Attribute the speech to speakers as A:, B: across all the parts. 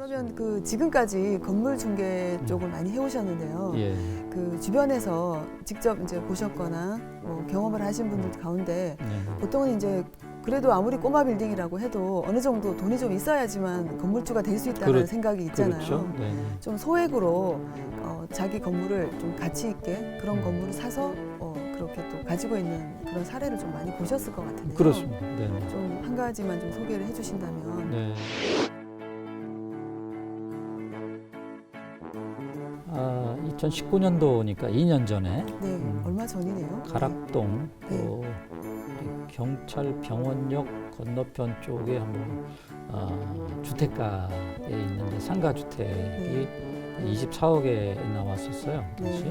A: 그러면 그 지금까지 건물 중개 쪽을 많이 해오셨는데요.
B: 예.
A: 그 주변에서 직접 이제 보셨거나 뭐 경험을 하신 분들 가운데
B: 네.
A: 보통은 이제 그래도 아무리 꼬마 빌딩이라고 해도 어느 정도 돈이 좀 있어야지만 건물주가 될 수 있다는 생각이 있잖아요.
B: 그렇죠. 네.
A: 좀 소액으로 자기 건물을 좀 가치 있게 그런 건물을 사서 그렇게 또 가지고 있는 그런 사례를 좀 많이 보셨을 것 같은데요.
B: 그렇습니다. 네.
A: 좀 한 가지만 좀 소개를 해주신다면.
B: 네. 2019년도니까 2년 전에
A: 네, 얼마 전이네요.
B: 가락동
A: 네.
B: 또 경찰 병원역 건너편 쪽에 한번 주택가에 있는데 상가 주택이 24억에 나왔었어요. 당시.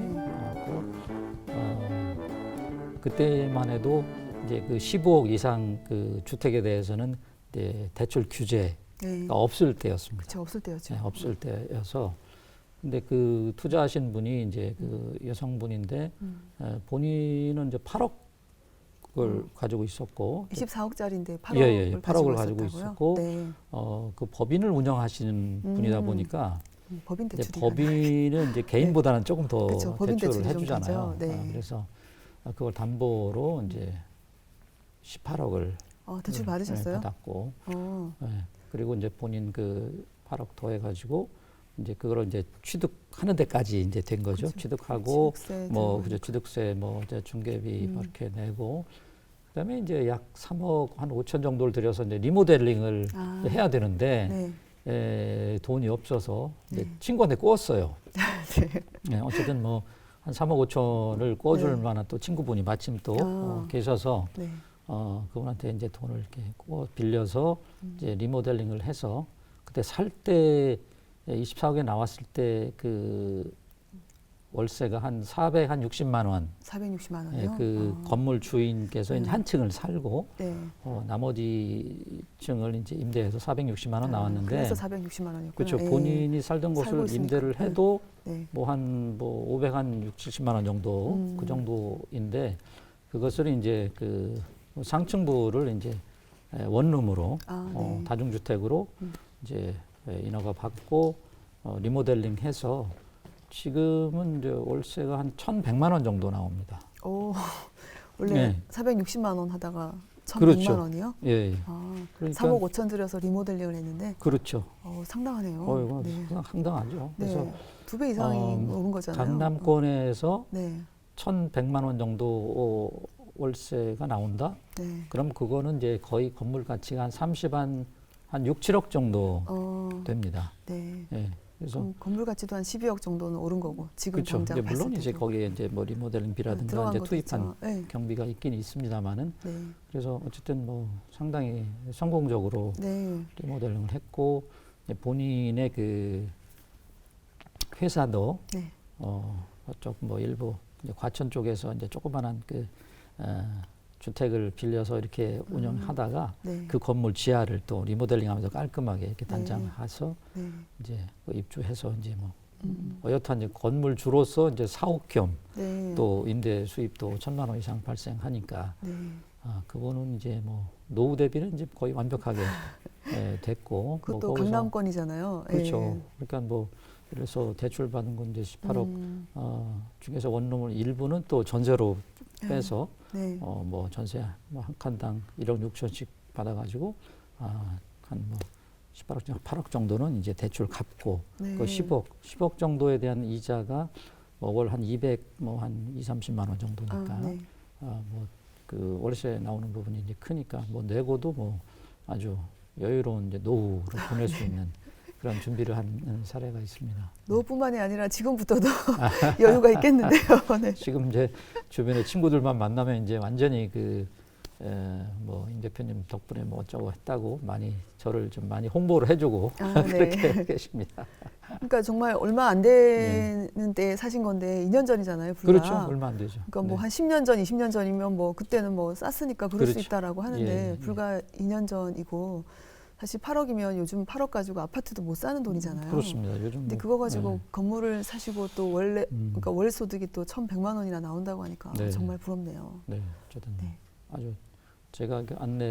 B: 그때만 해도 이제 그 15억 이상 그 주택에 대해서는 이제 대출 규제가 없을 때였습니다.
A: 그렇죠, 없을 때였죠.
B: 네, 없을 때여서. 근데 그 투자하신 분이 이제 그 여성분인데 본인은 이제 8억을 가지고 있었고
A: 24억짜리인데 8억을
B: 예, 8억을 가지고
A: 있었다고요?
B: 있었고
A: 네.
B: 그 법인을 운영하시는 분이다 보니까
A: 법인
B: 이제
A: 대출이
B: 법인은 이제 개인보다는 조금 더
A: 그쵸, 법인
B: 대출을
A: 대출이 좀
B: 해주잖아요.
A: 가죠. 네.
B: 그래서 그걸 담보로 이제 18억을
A: 대출 받으셨어요?
B: 받았고 네. 그리고 이제 본인 그 8억 더해가지고 이제 그걸 이제 취득하는 데까지 이제 된 거죠.
A: 그쵸.
B: 취득하고
A: 취득세
B: 뭐 그죠, 취득세 뭐 이제 중개비 뭐 이렇게 내고 그다음에 이제 약 3억 한 5천 정도를 들여서 이제 리모델링을 해야 되는데 돈이 없어서 이제 친구한테 꾸었어요. 네, 어쨌든 뭐 한 3억 5천을 꿔줄 만한 또 친구분이 마침 또 계셔서 그분한테 이제 돈을 이렇게 빌려서 이제 리모델링을 해서 그때 살 때 24억에 나왔을 때 그 월세가 한 460만 원.
A: 460만 원이요?
B: 그 건물 주인께서 이제 한 층을 살고 나머지 층을 이제 임대해서 460만 원 나왔는데.
A: 그래서 460만 원이었고요.
B: 그렇죠. 본인이 살던 곳을 임대를 해도 뭐 500, 한 6, 70만 원 정도 그 정도인데 그것을 이제 그 상층부를 이제 원룸으로 다중주택으로 이제 인허가 받고 리모델링해서 지금은 이제 월세가 한 1,100만 원 정도 나옵니다.
A: 오, 원래 460만 원 하다가 1,100만
B: 그렇죠.
A: 원이요?
B: 예.
A: 그러니까 3억 5천 들여서 리모델링을 했는데.
B: 그렇죠.
A: 상당하네요.
B: 상당하죠. 그래서
A: 2배 이상이 오른 거잖아요.
B: 강남권에서 1,100만 원 정도 월세가 나온다. 그럼 그거는 이제 거의 건물 가치가 한 6, 7억 정도 됩니다. 그래서
A: 건물 가치도 한 12억 정도는 오른 거고 지금
B: 그렇죠.
A: 당장 봤을
B: 물론
A: 때도.
B: 이제 거기에 이제 뭐 리모델링비라든가 이제 투입한 경비가 있긴 있습니다만은 그래서 어쨌든 뭐 상당히 성공적으로 리모델링을 했고 본인의 그 회사도 그쪽 뭐 일부 이제 과천 쪽에서 이제 조그만한 그 주택을 빌려서 이렇게 운영하다가 그 건물 지하를 또 리모델링하면서 깔끔하게 이렇게 단장해서 이제 입주해서 이제 뭐 어엿한 이제 건물주로서 이제 사옥 겸 또 임대 수입도 1,000만 원 이상 발생하니까 그거는 이제 뭐 노후 대비는 이제 거의 완벽하게 됐고
A: 그것도 강남권이잖아요.
B: 그렇죠. 그러니까 뭐 그래서 대출 받은 건 이제 18억 중에서 원룸을 일부는 또 전세로 빼서 뭐 전세 뭐 한 칸당 1억 6천씩 받아가지고 한 뭐 18억 중 8억 정도는 이제 대출 갚고 그 10억 정도에 대한 이자가 뭐 월 한 200 뭐 한 2, 30만 원 정도니까 뭐 그 월세 나오는 부분이 이제 크니까 뭐 내고도 뭐 아주 여유로운 이제 노후를 보낼 수 있는 그런 준비를 한 사례가 있습니다.
A: 노후뿐만이 아니라 지금부터도 여유가 있겠는데요.
B: 지금 이제 주변에 친구들만 만나면 이제 완전히 뭐 임 대표님 덕분에 뭐 어쩌고 했다고 많이 저를 좀 많이 홍보를 해주고 그렇게 계십니다.
A: 그러니까 정말 얼마 안 되는 때 사신 건데 2년 전이잖아요, 불과.
B: 그렇죠, 얼마 안 되죠.
A: 그러니까 뭐 한 10년 전, 20년 전이면 뭐 그때는 뭐 쌌으니까 그럴 수 있다라고 하는데 불과 2년 전이고. 사실 8억이면 요즘 8억 가지고 아파트도 못 사는 돈이잖아요.
B: 그렇습니다. 요즘
A: 근데 그거 가지고 건물을 사시고 또 그러니까 월 소득이 또 1,100만 원이나 나온다고 하니까 정말 부럽네요.
B: 어쨌든 아주 제가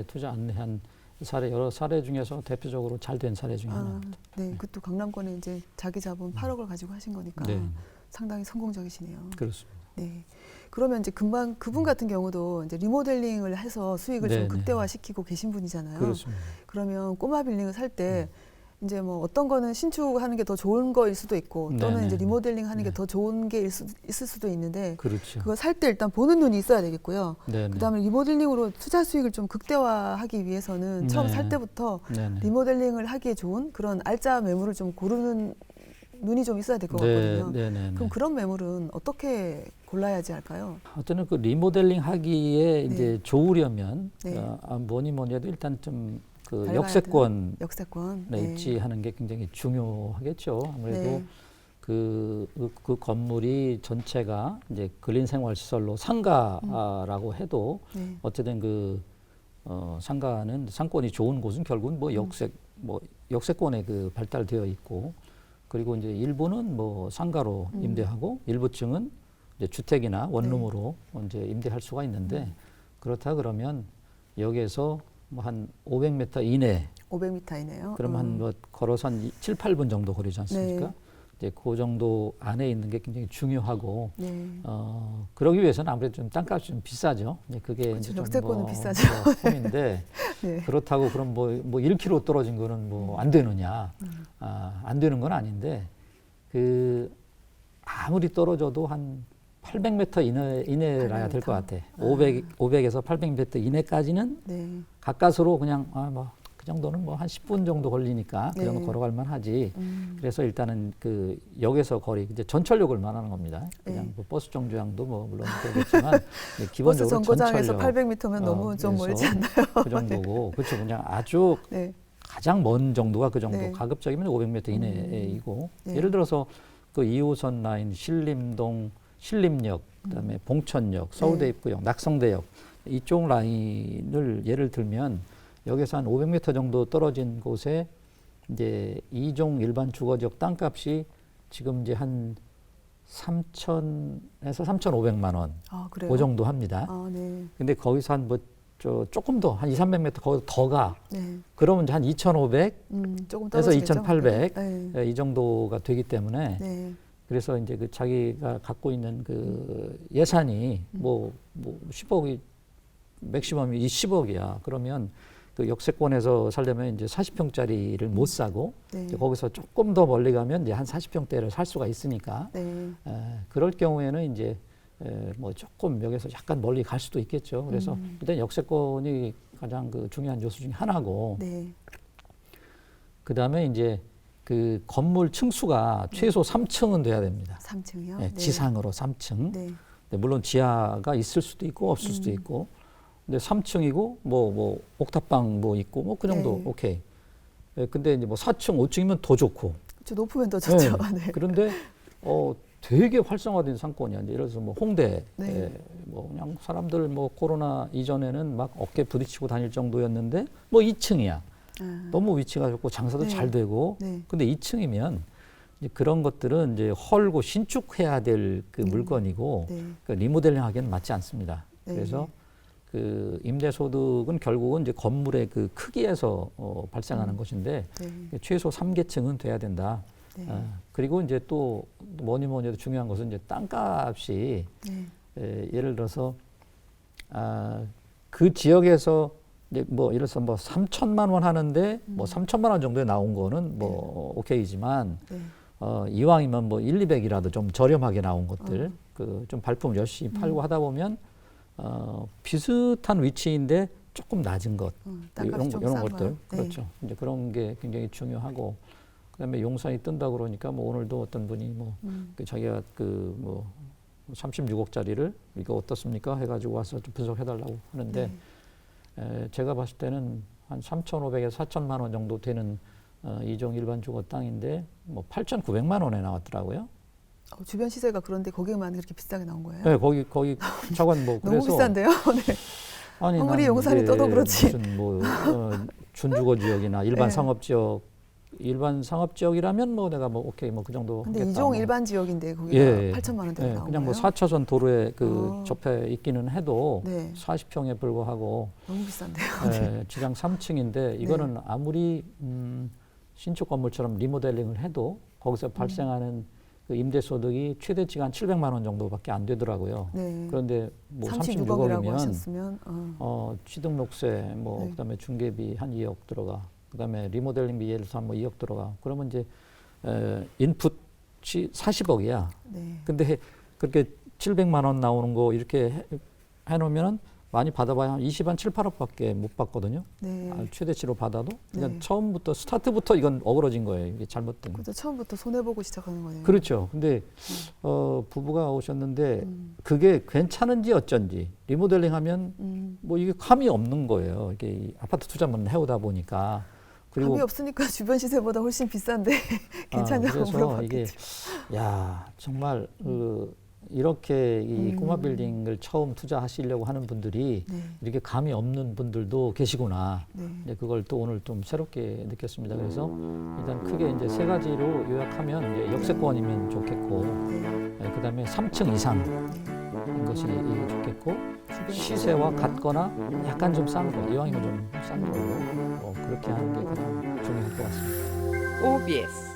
B: 투자 안내한 사례 여러 사례 중에서 대표적으로 잘 된 사례 중에 하나입니다.
A: 네, 그것도 강남권에 이제 자기 자본 8억을 가지고 하신 거니까
B: 네.
A: 상당히 성공적이시네요.
B: 그렇습니다.
A: 네. 그러면 이제 금방 그분 같은 경우도 이제 리모델링을 해서 수익을 좀
B: 네네.
A: 극대화시키고 계신 분이잖아요.
B: 그렇습니다.
A: 그러면 꼬마 빌딩을 살 때 이제 뭐 어떤 거는 신축하는 게 더 좋은 거일 수도 있고 또는
B: 네네.
A: 이제 리모델링 하는 게
B: 네.
A: 더 좋은 게 있을 수도 있는데
B: 그렇죠.
A: 그거 살 때 일단 보는 눈이 있어야 되겠고요.
B: 네네.
A: 그다음에 리모델링으로 투자 수익을 좀 극대화하기 위해서는 처음
B: 네.
A: 살 때부터
B: 네네.
A: 리모델링을 하기에 좋은 그런 알짜 매물을 좀 고르는 눈이 좀 있어야 될 것 같거든요.
B: 네네.
A: 그럼 그런 매물은 어떻게 골라야지 할까요?
B: 어쨌든 그 리모델링 하기에
A: 네.
B: 이제 좋으려면
A: 네.
B: 뭐니 해도 일단 좀 그
A: 밝아야
B: 역세권
A: 역세권.
B: 네. 입지하는 게 굉장히 중요하겠죠. 아무래도
A: 네.
B: 그 건물이 전체가 이제 근린 생활 시설로 상가라고 해도
A: 네.
B: 어쨌든 상가는 상권이 좋은 곳은 결국은 뭐 역세권에 그 발달되어 있고 그리고 이제 일부는 뭐 상가로 임대하고 일부 층은 이제 주택이나 원룸으로 이제 임대할 수가 있는데 그렇다 그러면 여기에서 뭐 한 500m 이내
A: 500m 이네요.
B: 그럼 한 뭐 걸어서 한 7, 8분 정도 거리지 않습니까?
A: 네.
B: 이제 그 정도 안에 있는 게 굉장히 중요하고
A: 네.
B: 그러기 위해서는 아무래도 좀 땅값이 좀 비싸죠. 그게
A: 그렇죠.
B: 이제 좀
A: 역세권은 비싸죠.
B: 홈인데
A: 네.
B: 그렇다고 그럼 뭐 1km 떨어진 거는 뭐 안 되느냐? 안 되는 건 아닌데 그 아무리 떨어져도 한 800m 이내라야 될 것 같아. 500에서 800m 이내까지는
A: 네.
B: 가까스로 그냥 뭐 그 정도는 뭐 한 10분 정도 걸리니까 그 정도
A: 네.
B: 걸어갈 만하지. 그래서 일단은 그 역에서 거리 이제 전철역을 말하는 겁니다. 그냥
A: 네.
B: 뭐 버스 정류장도 뭐 물론 그렇겠지만
A: 버스
B: 기본적으로
A: 정거장에서
B: 전철역
A: 800m면 너무 좀
B: 그래서
A: 멀지 않나요?
B: 그 정도고 그렇죠. 그냥 아주
A: 네.
B: 가장 먼 정도가 그 정도.
A: 네.
B: 가급적이면 500m 이내이고
A: 네.
B: 예를 들어서 그 2호선 라인 신림동 신림역 그다음에 봉천역 서울대 입구역 낙성대역 이쪽 라인을 예를 들면 여기서 한 500m 정도 떨어진 곳에 이제 2종 일반 주거지역 땅값이 지금 이제 한 3,000에서 3,500만 원.
A: 아, 그래요?
B: 그 정도 합니다.
A: 아, 네.
B: 근데 거기서 한 조금 더 한 2, 300m 거기서 더 가.
A: 네.
B: 그러면 이제 한 2,500에서
A: 조금 떨어지겠죠.
B: 2,800
A: 네.
B: 이 정도가 되기 때문에
A: 네.
B: 그래서 이제 그 자기가 갖고 있는 그 예산이 뭐 10억이 맥시멈이 10억이야. 그러면 그 역세권에서 살려면 이제 40평짜리를 못 사고
A: 네.
B: 이제 거기서 조금 더 멀리 가면 이제 한 40평대를 살 수가 있으니까
A: 네.
B: 그럴 경우에는 이제 뭐 조금 여기서 약간 멀리 갈 수도 있겠죠. 그래서 일단 역세권이 가장 그 중요한 요소 중에 하나고
A: 네.
B: 그다음에 이제 그 건물 층수가 최소 3층은 돼야 됩니다.
A: 3층이요?
B: 네, 지상으로 3층.
A: 네.
B: 네, 물론 지하가 있을 수도 있고 없을 수도 있고. 근데 3층이고 뭐 옥탑방 뭐 있고 뭐 그 정도
A: 네.
B: 오케이. 네, 근데 이제 뭐 4층, 5층이면 더 좋고.
A: 좀 높으면 더 좋죠. 네.
B: 그런데 되게 활성화된 상권이야. 이제 예를 들어서 뭐 홍대,
A: 네.
B: 뭐 그냥 사람들 뭐 코로나 이전에는 막 어깨 부딪히고 다닐 정도였는데 뭐 2층이야. 너무 위치가 좋고 장사도
A: 네.
B: 잘 되고.
A: 네.
B: 근데 2층이면 이제 그런 것들은 이제 헐고 신축해야 될 그 물건이고
A: 네.
B: 그 리모델링 하기에는 맞지 않습니다.
A: 네.
B: 그래서 그 임대소득은 결국은 이제 건물의 그 크기에서 발생하는 것인데
A: 네.
B: 최소 3계층은 돼야 된다.
A: 네.
B: 그리고 이제 또 뭐니 해도 중요한 것은 이제 땅값이
A: 네.
B: 예를 들어서 그 지역에서 이제 뭐 예를 들어서 뭐 3천만 원 하는데 뭐 3천만 원 정도에 나온 거는 뭐 오케이지만
A: 네.
B: 이왕이면 뭐 1, 200이라도 좀 저렴하게 나온 것들 그 좀 발품 열심히 팔고 하다 보면 비슷한 위치인데 조금 낮은 것
A: 땅값이 좀
B: 이런
A: 싼
B: 것들
A: 거요? 네.
B: 그렇죠. 이제 그런 게 굉장히 중요하고 그다음에 용산이 뜬다 그러니까 뭐 오늘도 어떤 분이 뭐 그 자기가 그 뭐 36억짜리를 이거 어떻습니까 해가지고 와서 좀 분석해달라고 하는데 제가 봤을 때는 한 3,500에서 4천만 원 정도 되는 2종 일반 주거 땅인데 뭐 8,900만 원에 나왔더라고요.
A: 주변 시세가 그런데 거기만 그렇게 비싸게 나온 거예요?
B: 네, 거기 차관 뭐 그래서
A: 너무 비싼데요? 네.
B: 아니
A: 아무리
B: 난
A: 용산이
B: 이게
A: 떠도 그렇지.
B: 무슨 뭐 준주거 지역이나 일반
A: 네.
B: 상업 지역 일반 상업 지역이라면 뭐 내가 뭐 오케이 뭐 그 정도
A: 근데
B: 하겠다.
A: 이종
B: 뭐.
A: 일반 지역인데 거기가
B: 예,
A: 8천만 원대가 나온
B: 그냥 뭐
A: 거예요?
B: 4차선 도로에 그 접해 있기는 해도
A: 네.
B: 40평에 불과하고
A: 너무 비싼데요.
B: 지상 3층인데 이거는 아무리 신축 건물처럼 리모델링을 해도 거기서 발생하는 그 임대소득이 최대치가 한 700만 원 정도밖에 안 되더라고요.
A: 네.
B: 그런데 뭐
A: 36억이라고
B: 36억이면
A: 하셨으면
B: 취득록세 뭐
A: 네.
B: 그다음에 중개비 한 2억 들어가. 그다음에 리모델링비 예를 들어서 뭐 2억 들어가. 그러면 이제 인풋이 40억이야.
A: 네.
B: 근데 그렇게 700만 원 나오는 거 이렇게 해놓으면 많이 받아봐야 한 20한 7, 8억밖에 못 받거든요.
A: 네.
B: 최대치로 받아도. 그러니까
A: 네.
B: 처음부터 스타트부터 이건 어그러진 거예요. 이게 잘못된.
A: 그것도 처음부터 손해 보고 시작하는 거네요.
B: 그렇죠. 근데 부부가 오셨는데 그게 괜찮은지 어쩐지 리모델링하면 뭐 이게 감이 없는 거예요. 이게 이 아파트 투자만 해오다 보니까. 그리고
A: 감이 없으니까 주변 시세보다 훨씬 비싼데 괜찮냐고
B: 그래서
A: 물어봤겠죠.
B: 이게 야 정말 이렇게 이 꼬마 빌딩을 처음 투자하시려고 하는 분들이
A: 네.
B: 이렇게 감이 없는 분들도 계시구나.
A: 네.
B: 이제 그걸 또 오늘 좀 새롭게 느꼈습니다. 그래서 일단 크게 이제 세 가지로 요약하면 이제 역세권이면 좋겠고,
A: 네.
B: 그다음에 3층 이상인 것이 좋겠고, 시세와 같거나 약간 좀 싼 거, 이왕이면 좀 싼 걸로 그렇게 하는 게 가장 중요할 것 같습니다.
C: OBS